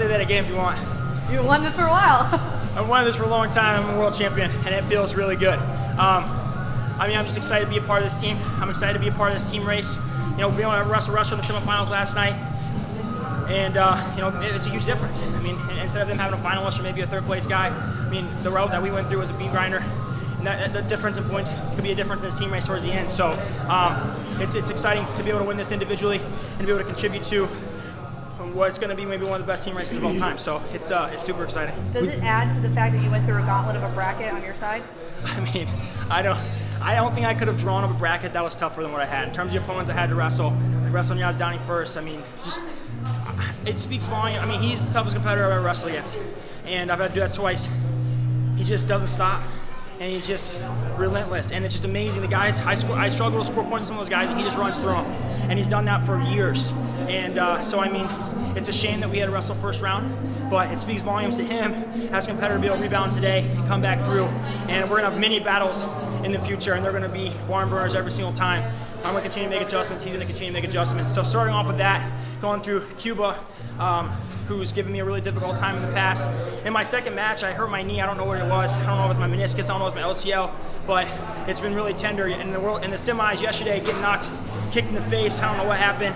say that again if you want. You won this for a while. I've won this for a long time. I'm a world champion, and it feels really good. I mean, I'm just excited to be a part of this team. I'm excited to be a part of this team race. You know, being able to wrestle in the semifinals last night, and you know, it's a huge difference. I mean, instead of them having a finalist or maybe a third place guy, I mean, the route that we went through was a beam grinder, and that the difference in points could be a difference in this team race towards the end. So it's exciting to be able to win this individually and to be able to contribute to what's going to be maybe one of the best team races of all time. So it's super exciting. Does it add to the fact that you went through a gauntlet of a bracket on your side? I mean, I don't think I could have drawn up a bracket that was tougher than what I had. In terms of the opponents I had to wrestle, wrestling Yaz Downing first, I mean, just it speaks volume. I mean, he's the toughest competitor I've ever wrestled against, and I've had to do that twice. He just doesn't stop, and he's just relentless, and it's just amazing. The guys, I struggle to score points with some of those guys, and he just runs through them, and he's done that for years. And so, I mean, it's a shame that we had to wrestle first round, but it speaks volumes to him as a competitor to be able to rebound today and come back through. And we're going to have many battles in the future, and they're going to be barn burners every single time. I'm going to continue to make adjustments. He's going to continue to make adjustments. So starting off with that, going through Cuba, who's given me a really difficult time in the past. In my second match, I hurt my knee. I don't know what it was. I don't know if it was my meniscus. I don't know if it was my LCL, but it's been really tender. In the semis yesterday, getting kicked in the face. I don't know what happened.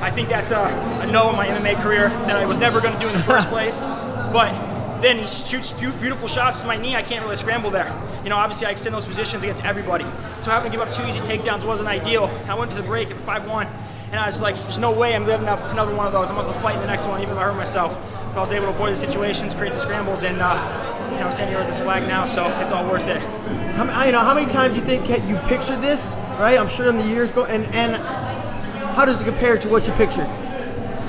I think that's a no in my MMA career that I was never going to do in the first place. But then he shoots beautiful shots to my knee. I can't really scramble there. You know, obviously I extend those positions against everybody. So having to give up 2 easy takedowns wasn't ideal. I went to the break at 5-1, and I was like, there's no way I'm giving up another one of those. I'm going to fight in the next one, even if I hurt myself. But I was able to avoid the situations, create the scrambles, and you know, I'm standing here with this flag now, so it's all worth it. How many times do you think you pictured this, right? I'm sure in the years go, and how does it compare to what you pictured?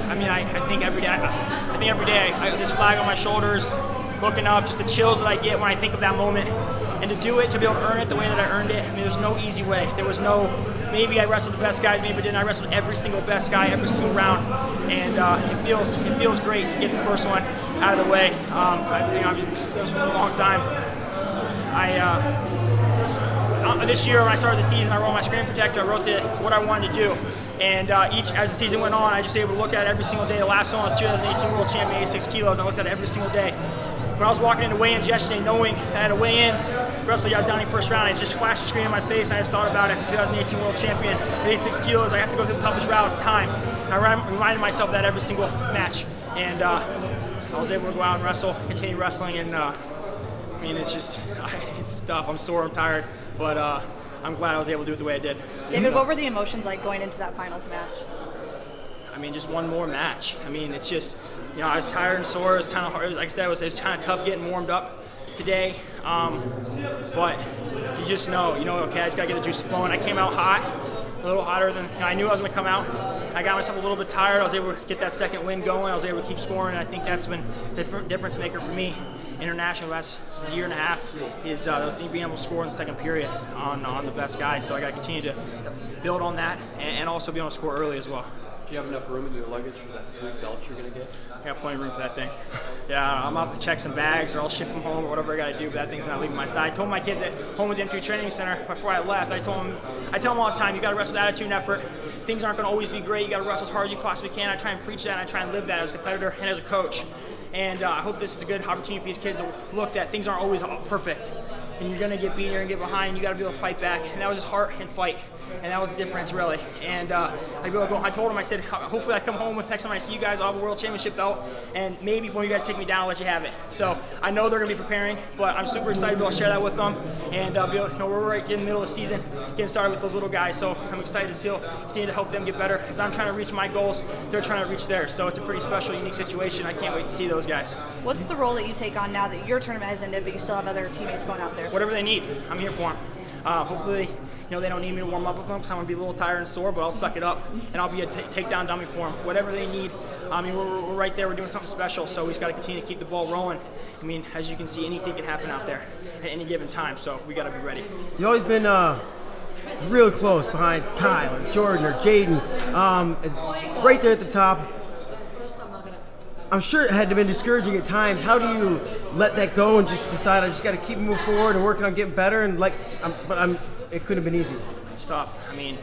I mean, I think every day, I have this flag on my shoulders, looking up, just the chills that I get when I think of that moment. And to do it, to be able to earn it the way that I earned it, I mean, there's no easy way. There was no, maybe I wrestled the best guys, maybe I didn't. I wrestled every single best guy, every single round. And it feels great to get the first one out of the way. I've been doing this for a long time. This year when I started the season, I wrote my screen protector. I wrote what I wanted to do. And as the season went on, I just able to look at it every single day. The last one was 2018 World Champion, 86 kilos. I looked at it every single day. When I was walking into weigh-ins yesterday, knowing that I had to weigh in, wrestle Yaz Downing first round, I just flashed a screen in my face, and I just thought about it. As a 2018 World Champion, 86 kilos, I have to go through the toughest route. It's time. And I reminded myself of that every single match. And I was able to go out and wrestle, continue wrestling, and I mean, it's tough. I'm sore, I'm tired, but I'm glad I was able to do it the way I did. David, what were the emotions like going into that finals match? I mean, just one more match. I mean, it's just, you know, I was tired and sore. It was kind of hard. Like I said, it was kind of tough getting warmed up today. But you just know, okay, I just got to get the juice flowing. I came out hot, a little hotter than I knew I was going to come out. I got myself a little bit tired. I was able to get that second win going. I was able to keep scoring, and I think that's been the difference maker for me international the last year and a half is being able to score in the second period on the best guys. So I got to continue to build on that and also be able to score early as well. Do you have enough room in your luggage for that sweet belt you're going to get? I got plenty of room for that thing. Yeah, I'm off to check some bags, or I'll ship them home, or whatever I got to do, but that thing's not leaving my side. I told my kids at home at the M3 Training Center before I left, I tell them all the time, you got to wrestle with attitude and effort. Things aren't going to always be great. You got to wrestle as hard as you possibly can. I try and preach that, and I try and live that as a competitor and as a coach. And I hope this is a good opportunity for these kids to look that things aren't always perfect. And you're going to get beat, you're going to get behind, and you got to be able to fight back. And that was just heart and fight. And that was the difference, really. And I told him, I said, hopefully I come home with next time I see you guys, I'll have a world championship belt. And maybe when you guys take me down, I'll let you have it. So I know they're going to be preparing, but I'm super excited to be able to share that with them. And we're right in the middle of the season, getting started with those little guys. So I'm excited to still continue to help them get better. As I'm trying to reach my goals, they're trying to reach theirs. So it's a pretty special, unique situation. I can't wait to see those guys. What's the role that you take on now that your tournament has ended, but you still have other teammates going out there? Whatever they need, I'm here for them. Hopefully, they don't need me to warm up with them because I'm going to be a little tired and sore, but I'll suck it up and I'll be a takedown dummy for them. Whatever they need. I mean, we're right there. We're doing something special, so we just got to continue to keep the ball rolling. I mean, as you can see, anything can happen out there at any given time, so we got to be ready. You've always been real close behind Kyle or Jordan or Jaden. It's right there at the top. I'm sure it had to have been discouraging at times. How do you let that go and just decide I just got to keep moving forward and working on getting better? And it could have been easy. It's tough. I mean,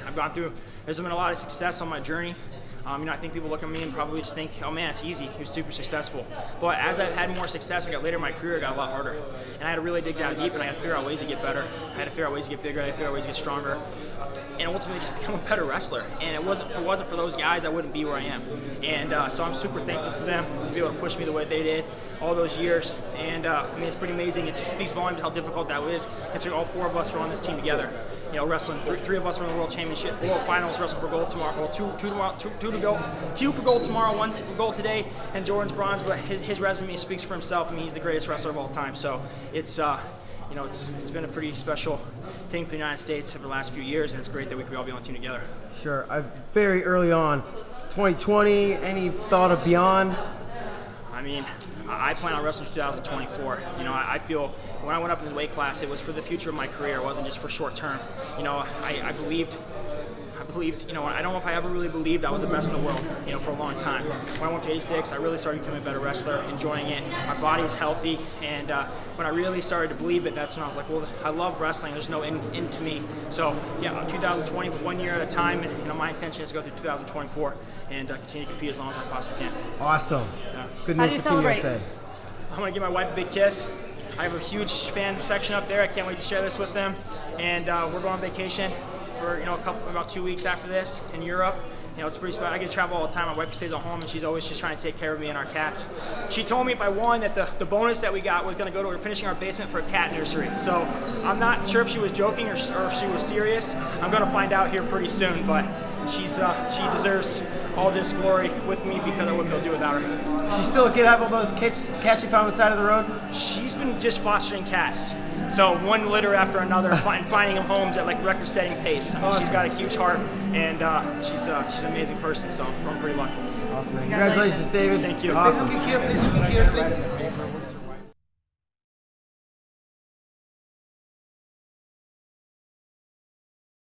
there's been a lot of success on my journey. I think people look at me and probably just think, oh man, it's easy. He was super successful. But as I've had more success, I got later in my career, it got a lot harder. And I had to really dig down deep, and I had to figure out ways to get better. I had to figure out ways to get bigger. I had to figure out ways to get stronger, and ultimately just become a better wrestler. And if it wasn't for those guys, I wouldn't be where I am. And so I'm super thankful for them to be able to push me the way they did all those years. And it's pretty amazing. It just speaks volumes how difficult that was. And so all 4 of us are on this team together. Wrestling. Three of us are in the World Championship, World Finals, wrestling for gold tomorrow. Well, two to go. 2 for gold tomorrow, 1 for gold today, and Jordan's bronze. But his resume speaks for himself. He's the greatest wrestler of all time. So it's been a pretty special thing for the United States over the last few years, and it's great that we could all be on the team together. Sure. Very early on, 2020. Any thought of beyond? I plan on wrestling for 2024. I feel when I went up in the weight class, it was for the future of my career. It wasn't just for short term. I believed. I don't know if I ever really believed I was the best in the world, for a long time. When I went to 86, I really started becoming a better wrestler, enjoying it. My body is healthy, and when I really started to believe it, that's when I was like, well, I love wrestling. There's no end to me. So, yeah, 2020, but 1 year at a time, and my intention is to go through 2024 and continue to compete as long as I possibly can. Awesome. Yeah. Good news for Team USA. I'm going to give my wife a big kiss. I have a huge fan section up there. I can't wait to share this with them. And we're going on vacation for about 2 weeks after this in Europe. It's pretty special. I get to travel all the time. My wife stays at home, and she's always just trying to take care of me and our cats. She told me if I won that the bonus that we got was going to go to finishing our basement for a cat nursery. So I'm not sure if she was joking or if she was serious. I'm going to find out here pretty soon, but she deserves all this glory with me because I wouldn't be able to do it without her. She still get up all those cats she found on the side of the road? She's been just fostering cats. So one litter after another, finding them homes at like record-setting pace. Awesome. She's got a huge heart, and she's an amazing person. So I'm pretty lucky. Awesome, man. Congratulations, David. Thank you. Awesome.